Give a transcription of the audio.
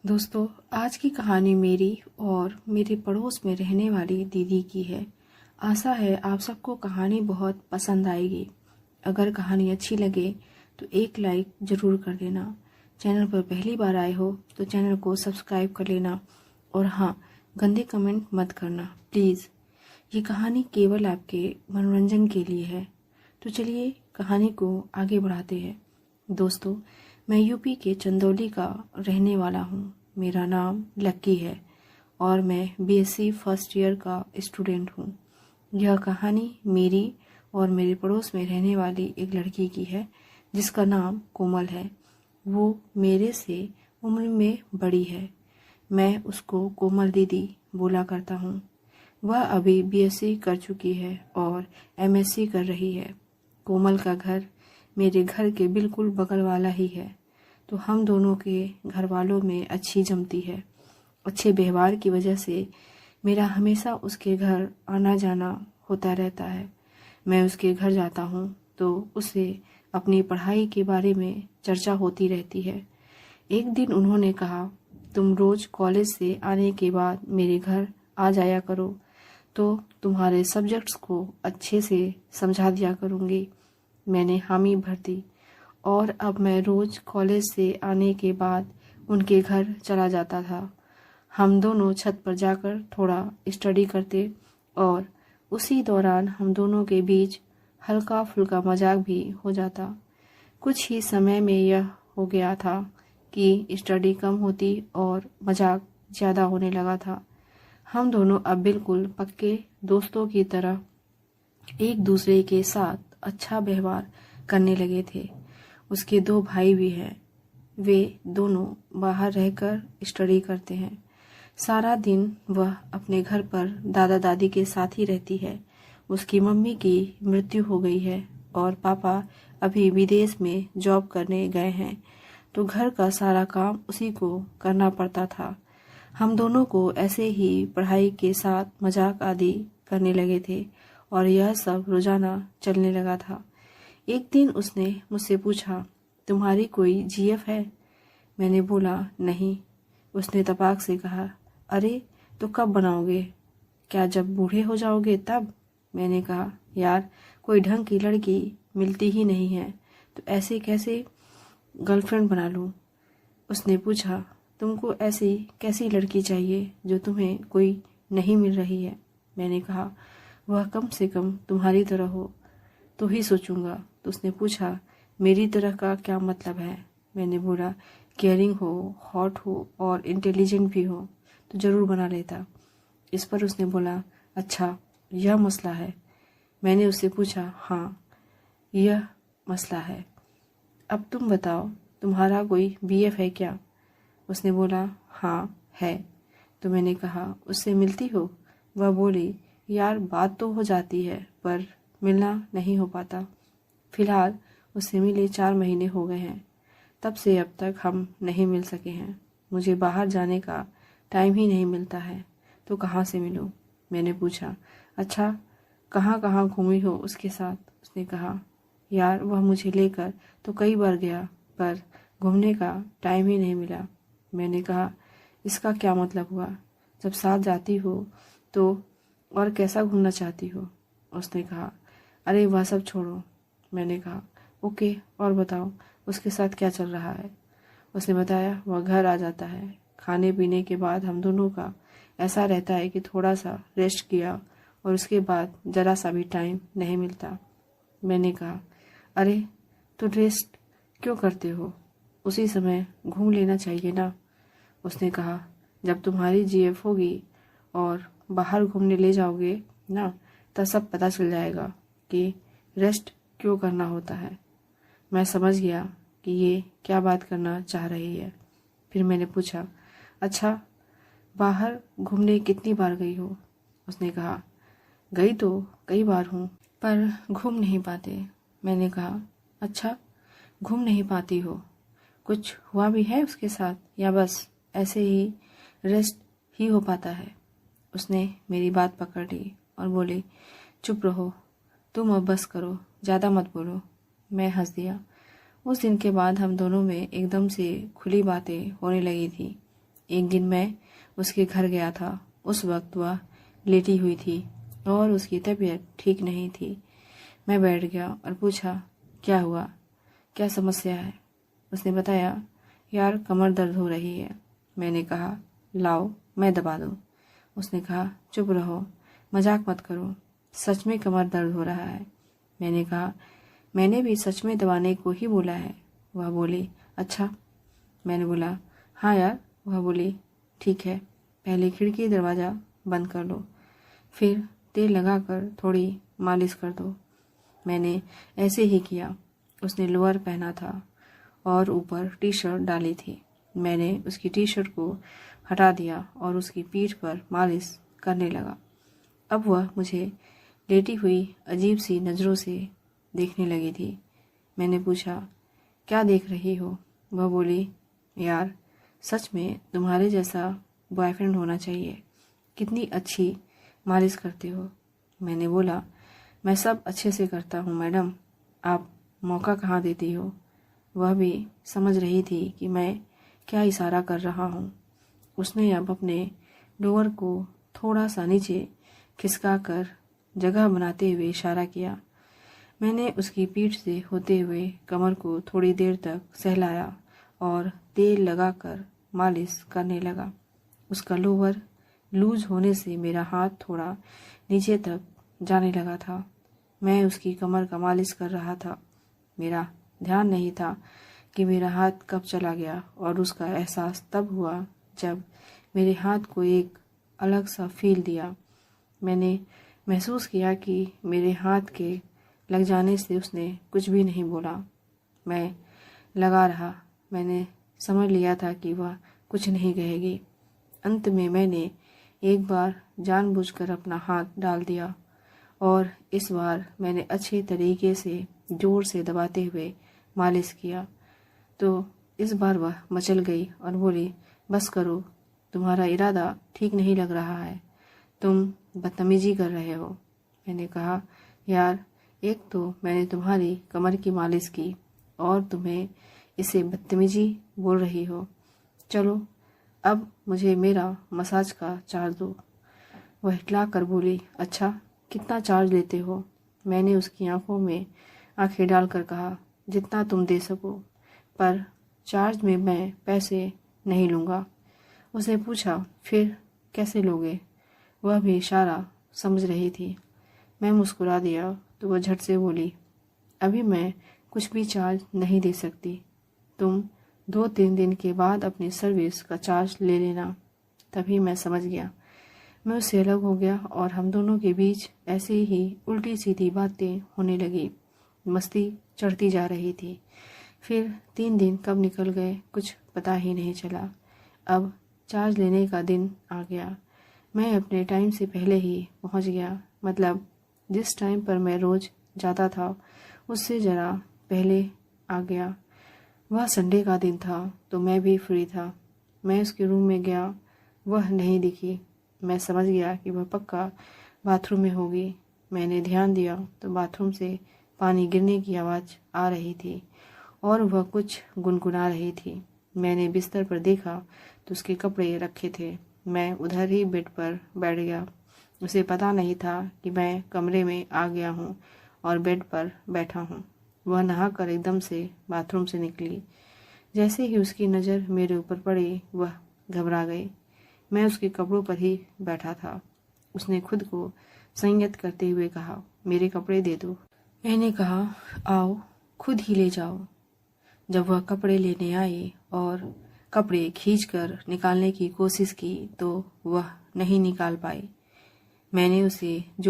दोस्तों, आज की कहानी मेरी और मेरे पड़ोस में रहने वाली दीदी की है। आशा है आप सबको कहानी बहुत पसंद आएगी। अगर कहानी अच्छी लगे तो एक लाइक ज़रूर कर देना। चैनल पर पहली बार आए हो तो चैनल को सब्सक्राइब कर लेना। और हाँ, गंदे कमेंट मत करना प्लीज़। ये कहानी केवल आपके मनोरंजन के लिए है। तो चलिए कहानी को आगे बढ़ाते हैं। दोस्तों, मैं यूपी के चंदौली का रहने वाला हूँ। मेरा नाम लक्की है और मैं बीएससी फर्स्ट ईयर का स्टूडेंट हूँ। यह कहानी मेरी और मेरे पड़ोस में रहने वाली एक लड़की की है जिसका नाम कोमल है। वो मेरे से उम्र में बड़ी है। मैं उसको कोमल दीदी बोला करता हूँ। वह अभी बीएससी कर चुकी है और एमएससी कर रही है। कोमल का घर मेरे घर के बिल्कुल बगल वाला ही है, तो हम दोनों के घर वालों में अच्छी जमती है। अच्छे व्यवहार की वजह से मेरा हमेशा उसके घर आना जाना होता रहता है। मैं उसके घर जाता हूँ तो उससे अपनी पढ़ाई के बारे में चर्चा होती रहती है। एक दिन उन्होंने कहा, तुम रोज कॉलेज से आने के बाद मेरे घर आ जाया करो तो तुम्हारे सब्जेक्ट्स को अच्छे से समझा दिया करूँगी। मैंने हामी भर दी और अब मैं रोज कॉलेज से आने के बाद उनके घर चला जाता था। हम दोनों छत पर जाकर थोड़ा स्टडी करते और उसी दौरान हम दोनों के बीच हल्का फुल्का मजाक भी हो जाता। कुछ ही समय में यह हो गया था कि स्टडी कम होती और मजाक ज़्यादा होने लगा था। हम दोनों अब बिल्कुल पक्के दोस्तों की तरह एक दूसरे के साथ अच्छा व्यवहार करने लगे थे। उसके दो भाई भी हैं। वे दोनों बाहर रहकर स्टडी करते हैं। सारा दिन वह अपने घर पर दादा दादी के साथ ही रहती है। उसकी मम्मी की मृत्यु हो गई है और पापा अभी विदेश में जॉब करने गए हैं, तो घर का सारा काम उसी को करना पड़ता था। हम दोनों को ऐसे ही पढ़ाई के साथ मजाक आदि करने लगे थे और यह सब रोजाना चलने लगा था। एक दिन उसने मुझसे पूछा, तुम्हारी कोई जीएफ है? मैंने बोला, नहीं। उसने तपाक से कहा, अरे तो कब बनाओगे? क्या जब बूढ़े हो जाओगे तब? मैंने कहा, यार कोई ढंग की लड़की मिलती ही नहीं है, तो ऐसे कैसे गर्लफ्रेंड बना लूं? उसने पूछा, तुमको ऐसी कैसी लड़की चाहिए जो तुम्हें कोई नहीं मिल रही है? मैंने कहा, वह कम से कम तुम्हारी तरह हो तो ही सोचूंगा। तो उसने पूछा, मेरी तरह का क्या मतलब है? मैंने बोला, केयरिंग हो, हॉट हो और इंटेलिजेंट भी हो तो जरूर बना लेता। इस पर उसने बोला, अच्छा यह मसला है? मैंने उससे पूछा, हाँ यह मसला है। अब तुम बताओ, तुम्हारा कोई बीएफ है क्या? उसने बोला, हाँ है। तो मैंने कहा, उससे मिलती हो? वह बोली, यार बात तो हो जाती है पर मिलना नहीं हो पाता। फिलहाल उससे मिले 4 महीने हो गए हैं। तब से अब तक हम नहीं मिल सके हैं। मुझे बाहर जाने का टाइम ही नहीं मिलता है, तो कहाँ से मिलूं? मैंने पूछा, अच्छा कहाँ कहाँ घूमी हो उसके साथ? उसने कहा, यार वह मुझे लेकर तो कई बार गया पर घूमने का टाइम ही नहीं मिला। मैंने कहा, इसका क्या मतलब हुआ? जब साथ जाती हो तो और कैसा घूमना चाहती हो? उसने कहा, अरे वह सब छोड़ो। मैंने कहा, ओके और बताओ उसके साथ क्या चल रहा है? उसने बताया, वह घर आ जाता है। खाने पीने के बाद हम दोनों का ऐसा रहता है कि थोड़ा सा रेस्ट किया और उसके बाद जरा सा भी टाइम नहीं मिलता। मैंने कहा, अरे तो रेस्ट क्यों करते हो? उसी समय घूम लेना चाहिए ना। उसने कहा, जब तुम्हारी जीएफ होगी और बाहर घूमने ले जाओगे ना, तब सब पता चल जाएगा कि रेस्ट क्यों करना होता है। मैं समझ गया कि ये क्या बात करना चाह रही है। फिर मैंने पूछा, अच्छा बाहर घूमने कितनी बार गई हो? उसने कहा, गई तो कई बार हूँ पर घूम नहीं पाते। मैंने कहा, अच्छा घूम नहीं पाती हो, कुछ हुआ भी है उसके साथ या बस ऐसे ही रेस्ट ही हो पाता है? उसने मेरी बात पकड़ ली और बोली, चुप रहो, तुम अब बस करो, ज़्यादा मत बोलो। मैं हंस दिया। उस दिन के बाद हम दोनों में एकदम से खुली बातें होने लगी थी। एक दिन मैं उसके घर गया था। उस वक्त वह लेटी हुई थी और उसकी तबीयत ठीक नहीं थी। मैं बैठ गया और पूछा, क्या हुआ, क्या समस्या है? उसने बताया, यार कमर दर्द हो रही है। मैंने कहा, लाओ मैं दबा दूं। उसने कहा, चुप रहो, मजाक मत करो, सच में कमर दर्द हो रहा है। मैंने कहा, मैंने भी सच में दबाने को ही बोला है। वह बोली, अच्छा। मैंने बोला, हाँ यार। वह बोली, ठीक है, पहले खिड़की दरवाज़ा बंद कर लो, फिर तेल लगाकर थोड़ी मालिश कर दो। मैंने ऐसे ही किया। उसने लोअर पहना था और ऊपर टी शर्ट डाली थी। मैंने उसकी टी शर्ट को हटा दिया और उसकी पीठ पर मालिश करने लगा। अब वह मुझे लेटी हुई अजीब सी नज़रों से देखने लगी थी। मैंने पूछा, क्या देख रही हो? वह बोली, यार सच में तुम्हारे जैसा बॉयफ्रेंड होना चाहिए, कितनी अच्छी मालिश करते हो। मैंने बोला, मैं सब अच्छे से करता हूँ मैडम, आप मौका कहाँ देती हो। वह भी समझ रही थी कि मैं क्या इशारा कर रहा हूँ। उसने अब अपने लोअर को थोड़ा सा नीचे खिसका कर जगह बनाते हुए इशारा किया। मैंने उसकी पीठ से होते हुए कमर को थोड़ी देर तक सहलाया और तेल लगाकर मालिश करने लगा। उसका लोअर लूज होने से मेरा हाथ थोड़ा नीचे तक जाने लगा था। मैं उसकी कमर का मालिश कर रहा था। मेरा ध्यान नहीं था कि मेरा हाथ कब चला गया और उसका एहसास तब हुआ जब मेरे हाथ को एक अलग सा फील दिया। मैंने महसूस किया कि मेरे हाथ के लग जाने से उसने कुछ भी नहीं बोला। मैं लगा रहा। मैंने समझ लिया था कि वह कुछ नहीं कहेगी। अंत में मैंने एक बार जानबूझकर अपना हाथ डाल दिया और इस बार मैंने अच्छे तरीके से जोर से दबाते हुए मालिश किया। तो इस बार वह मचल गई और बोली, बस करो, तुम्हारा इरादा ठीक नहीं लग रहा है, तुम बदतमीजी कर रहे हो। मैंने कहा, यार एक तो मैंने तुम्हारी कमर की मालिश की और तुम्हें इसे बदतमीजी बोल रही हो। चलो अब मुझे मेरा मसाज का चार्ज दो। वह हिटला कर बोली, अच्छा कितना चार्ज लेते हो? मैंने उसकी आंखों में आंखें डालकर कहा, जितना तुम दे सको, पर चार्ज में मैं पैसे नहीं लूँगा। उसने पूछा, फिर कैसे लोगे? वह भी इशारा समझ रही थी। मैं मुस्कुरा दिया तो वह झट से बोली, अभी मैं कुछ भी चार्ज नहीं दे सकती, तुम 2-3 दिन के बाद अपनी सर्विस का चार्ज ले लेना। तभी मैं समझ गया। मैं उससे अलग हो गया और हम दोनों के बीच ऐसे ही उल्टी सीधी बातें होने लगी। मस्ती चढ़ती जा रही थी। फिर 3 दिन कब निकल गए कुछ पता ही नहीं चला। अब चार्ज लेने का दिन आ गया। मैं अपने टाइम से पहले ही पहुंच गया, मतलब जिस टाइम पर मैं रोज जाता था उससे ज़रा पहले आ गया। वह संडे का दिन था तो मैं भी फ्री था। मैं उसके रूम में गया, वह नहीं दिखी। मैं समझ गया कि वह पक्का बाथरूम में होगी। मैंने ध्यान दिया तो बाथरूम से पानी गिरने की आवाज़ आ रही थी और वह कुछ गुनगुना रही थी। मैंने बिस्तर पर देखा तो उसके कपड़े रखे थे। मैं उधर ही बेड पर बैठ गया। उसे पता नहीं था कि मैं कमरे में आ गया हूँ और बेड पर बैठा हूँ। वह नहाकर एकदम से बाथरूम से निकली। जैसे ही उसकी नज़र मेरे ऊपर पड़ी वह घबरा गई। मैं उसके कपड़ों पर ही बैठा था। उसने खुद को संयत करते हुए कहा, मेरे कपड़े दे दो। मैंने कहा, आओ खुद ही ले जाओ। जब वह कपड़े लेने आई और कपड़े खींचकर निकालने की कोशिश की तो वह नहीं निकाल पाई। मैंने उसे जो